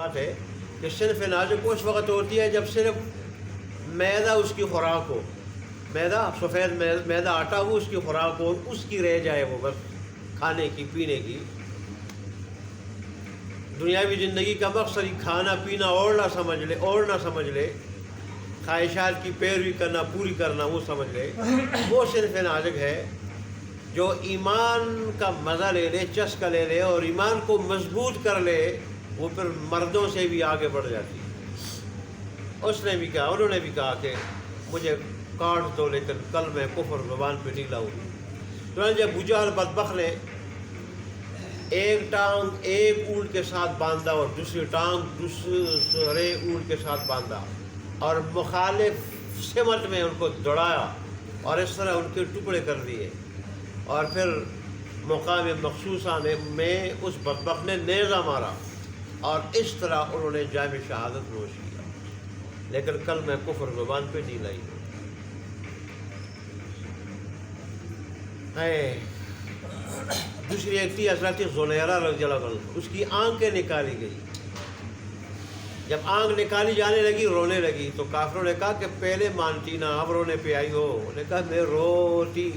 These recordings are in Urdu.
بات ہے کہ صنف ناجک اس وقت ہوتی ہے جب صرف میدا اس کی خوراک ہو، میدا سفید میدا آٹا وہ اس کی خوراک ہو، اس کی رہ جائے وہ بس کھانے کی پینے کی. دنیاوی زندگی کا مقصد ہی کھانا پینا اور نہ سمجھ لے، خواہشات کی پیروی کرنا پوری کرنا وہ سمجھ لے. وہ صنف ناجک ہے جو ایمان کا مزہ لے لے، چسکا لے لے اور ایمان کو مضبوط کر لے، وہ پھر مردوں سے بھی آگے بڑھ جاتی ہے. اس نے بھی کہا، انہوں نے بھی کہا کہ مجھے کاٹ دو لیکن کل میں کفر زبان پہ نہیں لاؤں گی. چنانچہ ابو جہل بدبخت نے ایک ٹانگ ایک اونٹ کے ساتھ باندھا اور دوسری ٹانگ دوسرے اونٹ کے ساتھ باندھا اور مخالف سمت میں ان کو دوڑایا اور اس طرح ان کے ٹکڑے کر دیے. اور پھر مقام مخصوصہ میں اس بدبخت نے نیزہ مارا اور اس طرح انہوں نے جام شہادت نوش کیا، لیکن کل میں کفر زبان پہ نہیں لائی. دوسری ایک تھی حضرت زنیرہ رضی اللہ عنہ، اس کی آنکھیں نکالی گئی. جب آنکھ نکالی جانے لگی رونے لگی تو کافروں نے کہا کہ پہلے مانتی نا اب رونے پہ آئی ہو. انہوں نے کہا میں روتی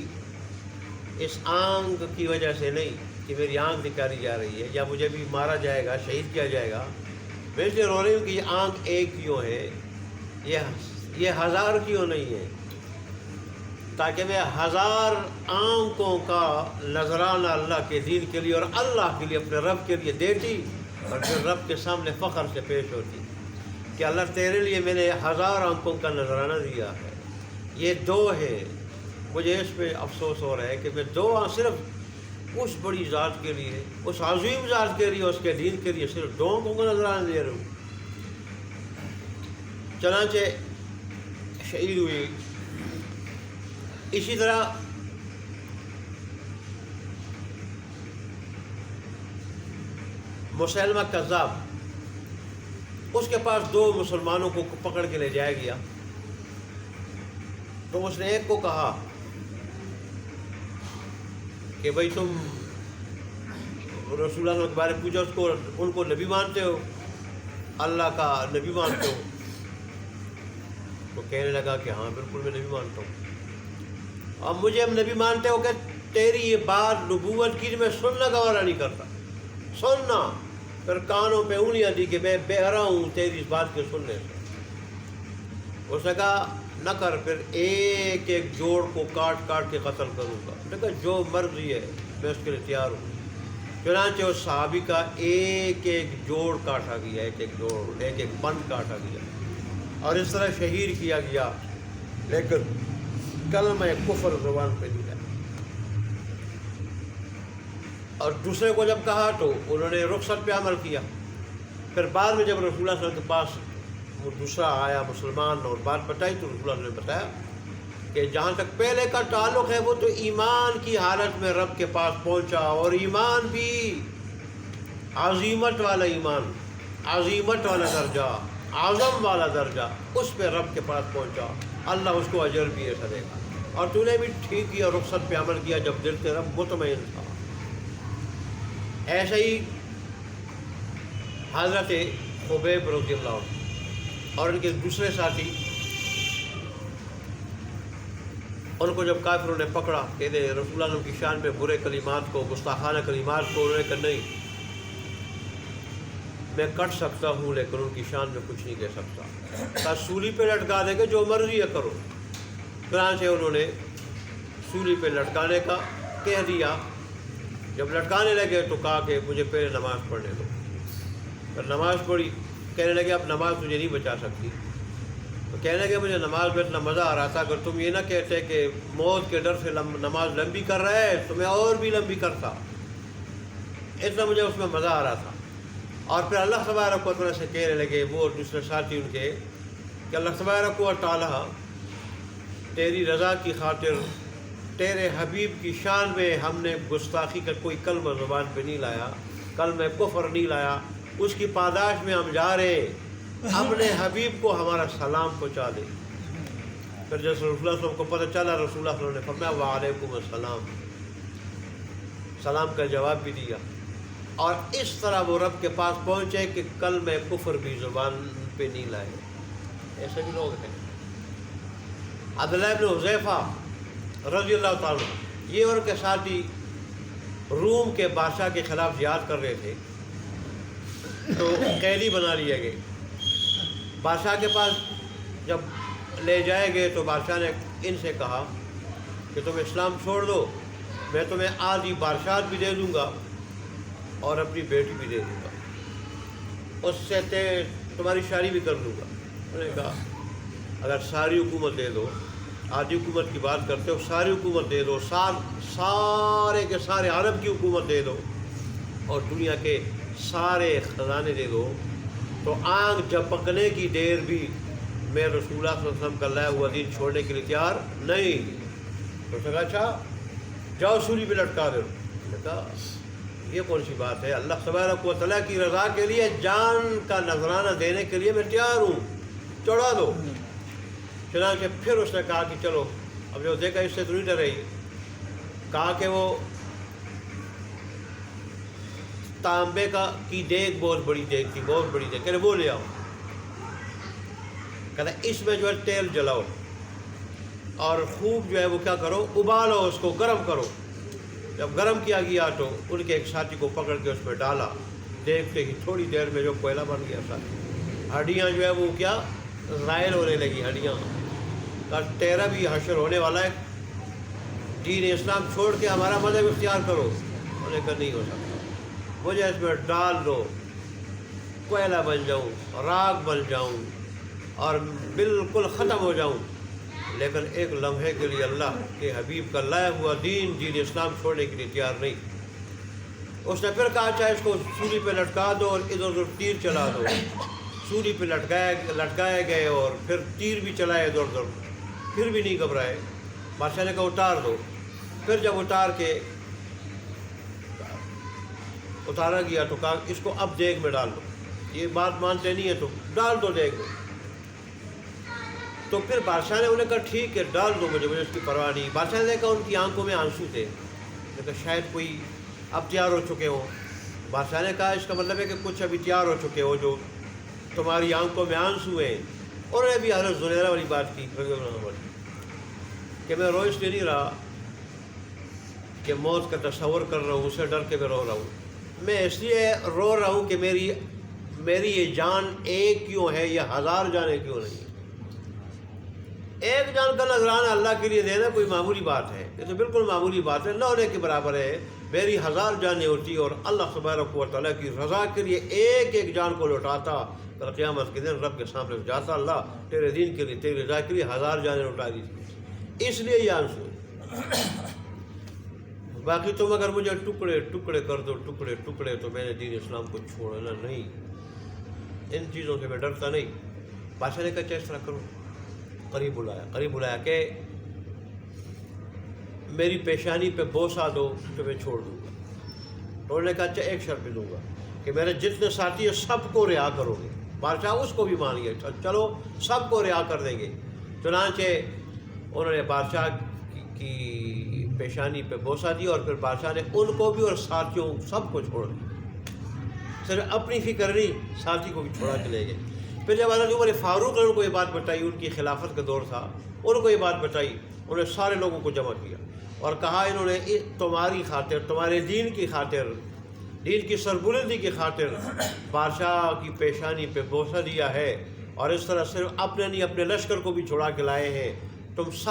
اس آنکھ کی وجہ سے نہیں کہ میری آنکھ نکالی جا رہی ہے یا مجھے بھی مارا جائے گا، شہید کیا جائے گا، میں اس لیے رو رہی ہوں کہ یہ آنکھ ایک کیوں ہے، یہ ہزار کیوں نہیں ہے، تاکہ میں ہزار آنکھوں کا نذرانہ اللہ کے دین کے لیے اور اللہ کے لیے اپنے رب کے لیے دیتی اور پھر رب کے سامنے فخر سے پیش ہوتی کہ اللہ تیرے لیے میں نے ہزار آنکھوں کا نذرانہ دیا ہے. یہ دو ہے. مجھے اس پہ افسوس ہو رہا ہے کہ میں دو صرف اس بڑی ذات کے لیے، اس عظیم ذات کے لیے، اس کے دین کے لیے صرف دو آنکھوں کا نذرانہ دے رہا ہوں. چنانچہ شہید ہوئی. اسی طرح مسیلمہ کذاب، اس کے پاس دو مسلمانوں کو پکڑ کے لے جایا گیا تو اس نے ایک کو کہا کہ بھائی تم رسول اللہ کے بارے میں پوچھا، ان کو نبی مانتے ہو، اللہ کا نبی مانتے ہو؟ تو کہنے لگا کہ ہاں بالکل میں نبی مانتا ہوں. اب مجھے ہم نبی مانتے ہو کہ تیری یہ بات نبوت کی میں سننا گوارا نہیں کرتا، سننا. پھر کانوں پہ انگلیاں دی کہ میں بہرا ہوں تیری اس بات کے سننے سے. اس نے کہا نہ کر، پھر ایک ایک جوڑ کو کاٹ کاٹ کے قتل کروں گا. نے کہا جو مرضی ہے میں اس کے لیے تیار ہوں. چنانچہ اس صحابی کا ایک ایک جوڑ کاٹا گیا، ایک ایک جوڑ، ایک ایک بند کاٹا گیا اور اس طرح شہید کیا گیا، لیکن کلمہ کفر زبان پہ دیا. اور دوسرے کو جب کہا تو انہوں نے رخصت پہ عمل کیا. پھر بعد میں جب رسول اللہ صلی اللہ علیہ وسلم کے پاس وہ دوسرا آیا مسلمان اور بات بتائی تو رسول اللہ نے بتایا کہ جہاں تک پہلے کا تعلق ہے وہ تو ایمان کی حالت میں رب کے پاس پہنچا، اور ایمان بھی عظیمت والا ایمان، عظیمت والا درجہ، اعظم والا درجہ، اس پہ رب کے پاس پہنچا، اللہ اس کو اجر بھی ایسا دے گا. اور تو نے بھی ٹھیک کیا، رخصت پہ عمل کیا جب دل سے رب مطمئن تھا. ایسے ہی حضرت خبیب رضی اللہ عنہ اور ان کے دوسرے ساتھی، ان کو جب کافروں نے پکڑا کہ رسول اللہ کی شان پہ برے کلمات کو، گستاخانہ کلمات کو، انہوں نے کہا نہیں میں کٹ سکتا ہوں لیکن ان کی شان میں کچھ نہیں کہہ سکتا. کہا سولی پہ لٹکا دے گا، جو مرضی ہے کرو. چنانچہ انہوں نے سولی پہ لٹکانے کا کہہ دیا. جب لٹکانے لگے تو کہا کہ مجھے پہلے نماز پڑھنے دو. پھر نماز پڑھی. کہنے لگے اب نماز تجھے نہیں بچا سکتی. تو کہنے لگے مجھے نماز میں اتنا مزہ آ رہا تھا، اگر تم یہ نہ کہتے کہ موت کے ڈر سے نماز لمبی کر رہا ہے تو میں اور بھی لمبی کرتا، اتنا مجھے اس میں مزہ آ رہا تھا. اور پھر اللہ تبارک و تعالیٰ سے کہنے لگے وہ دوسرے ساتھی ان کے کہ اللہ تبارک و تعالیٰ تیری رضا کی خاطر تیرے حبیب کی شان میں ہم نے گستاخی کا کوئی کلمہ زبان پہ نہیں لایا، کلمہ کفر نہیں لایا، اس کی پاداش میں ہم جا رہے، اپنے حبیب کو ہمارا سلام پہنچا دے. پھر جب رسول اللہ صلی اللہ علیہ وسلم کو پتہ چلا، رسول اللہ صلی اللہ علیہ وسلم نے فرمایا وعلیکم السلام، سلام کا جواب بھی دیا. اور اس طرح وہ رب کے پاس پہنچے کہ کلمہ کفر بھی زبان پہ نہیں لائے. ایسے بھی لوگ ہیں. عبداللہ ابن حذیفہ رضی اللہ تعالیٰ یہ اور کے ساتھی روم کے بادشاہ کے خلاف جہاد کر رہے تھے تو قیدی بنا لیے گئے. بادشاہ کے پاس جب لے جائے گئے تو بادشاہ نے ان سے کہا کہ تم اسلام چھوڑ دو، میں تمہیں آدھی بادشاہت بھی دے دوں گا اور اپنی بیٹی بھی دے دوں گا، اس سے تمہاری شادی بھی کر دوں گا. انہوں نے کہا اگر ساری حکومت دے دو، آدھی حکومت کی بات کرتے ہو، ساری حکومت دے دو، سارے کے سارے عرب کی حکومت دے دو اور دنیا کے سارے خزانے دے دو، تو آنکھ جھپکنے کی دیر بھی میں رسول اللہ صلی اللہ علیہ وسلم کا لایا ہوا دین چھوڑنے کے لیے تیار نہیں. تو کہا اچھا جاؤ سولی پہ لٹکا دو. میں نے کہا یہ کون سی بات ہے، اللہ تبارک و تعالیٰ کی رضا کے لیے جان کا نذرانہ دینے کے لیے میں تیار ہوں، چڑھا دو. چنانچہ پھر اس نے کہا کہ چلو، اب جو دیکھا اس سے تو نہیں ڈرے، کہا کہ وہ تانبے کی دیگ بہت بڑی دیگ تھی، بہت بڑی دیگ، کہنے وہ لے آؤ. کہتا اس میں جو ہے تیل جلاؤ اور خوب جو ہے وہ کیا کرو، ابالو، اس کو گرم کرو. جب گرم کیا گیا تو ان کے ایک ساتھی کو پکڑ کے اس میں ڈالا، دیکھتے ہی تھوڑی دیر میں جو کوئلہ بن گیا ساتھی. ہڈیاں جو ہے وہ کیا زائل ہونے لگی ہڈیاں. تیرا بھی حشر ہونے والا ہے، دین اسلام چھوڑ کے ہمارا مذہب اختیار کرو. انہوں نے کہا نہیں ہو سکتا، مجھے اس میں ڈال دو، کوئلہ بن جاؤں، راگ بن جاؤں اور بالکل ختم ہو جاؤں، لیکن ایک لمحے کے لیے اللہ کے حبیب کا لایا ہوا دین اسلام چھوڑنے کے لیے تیار نہیں. اس نے پھر کہا اچھا اس کو سولی پہ لٹکا دو اور ادھر ادھر تیر چلا دو. سولی پہ لٹکائے گئے اور پھر تیر بھی چلائے ادھر ادھر، پھر بھی نہیں گھبرائے. بادشاہ نے کہا اتار دو. پھر جب اتارا گیا تو کہا اس کو اب دیگ میں ڈال دو. یہ بات مانتے نہیں ہے تو ڈال دو دیگ میں. تو پھر بادشاہ نے انہیں کہا ٹھیک ہے ڈال دو، مجھے اس کی پرواہ نہیں. بادشاہ نے دیکھا ان کی آنکھوں میں آنسو تھے، کہ شاید کوئی اب تیار ہو چکے ہوں. بادشاہ نے کہا اس کا مطلب ہے کہ کچھ ابھی تیار ہو چکے ہو جو تمہاری آنکھوں میں آنسو ہیں. اور انہوں نے بھی حضرت زنیرہ والی بات کی کہ میں رو اس لیے نہیں رہا کہ موت کا تصور کر رہا ہوں، اسے ڈر کے میں رو رہا ہوں. میں اس لیے رو رہا ہوں کہ میری یہ جان ایک کیوں ہے، یہ 1000 جانیں کیوں نہیں. ایک جان کا نذرانہ اللہ کے لیے دینا کوئی معمولی بات ہے؟ یہ تو بالکل معمولی بات ہے، نہ ہونے کے برابر ہے. میری 1000 جانیں ہوتی اور اللہ تبارک و تعالیٰ کی رضا کے لیے ایک ایک جان کو لوٹاتا، کل قیامت کے دن رب کے سامنے جاتا، اللہ تیرے دین کے لیے، تیری رضا کے لیے 1000 جانیں لوٹا دی تھی. اس لیے یہ آنسو. باقی تم اگر مجھے ٹکڑے ٹکڑے کر دو، ٹکڑے ٹکڑے، تو میں نے دین اسلام کو چھوڑنا نہیں. ان چیزوں سے میں ڈرتا نہیں. بادشاہ نے کہا اس طرح کرو. قریب بلایا کہ میری پیشانی پہ بوسہ دو تو میں چھوڑ دوں گا. تو انہوں نے کہا اچھا ایک شرط دوں گا کہ میرے جتنے ساتھی ہیں سب کو رہا کرو گے. بادشاہ اس کو بھی مان گیا، چلو سب کو رہا کر دیں گے. چنانچہ انہوں نے بادشاہ کی پیشانی پہ بوسہ دی اور پھر بادشاہ نے ان کو بھی اور ساتھیوں سب کو چھوڑ دیا. صرف اپنی فکر نہیں، ساتھی کو بھی چھوڑا کے لے گئے. پھر جب حضرت عمر فاروق نے ان کو یہ بات بتائی، ان کی خلافت کا دور تھا، ان کو یہ بات بتائی، انہوں نے سارے لوگوں کو جمع کیا اور کہا انہوں نے تمہاری خاطر، تمہارے دین کی خاطر، دین کی سربلندی کی خاطر بادشاہ کی پیشانی پہ بوسہ دیا ہے، اور اس طرح صرف اپنے نہیں اپنے لشکر کو بھی چھوڑا کے لائے ہیں. تم سب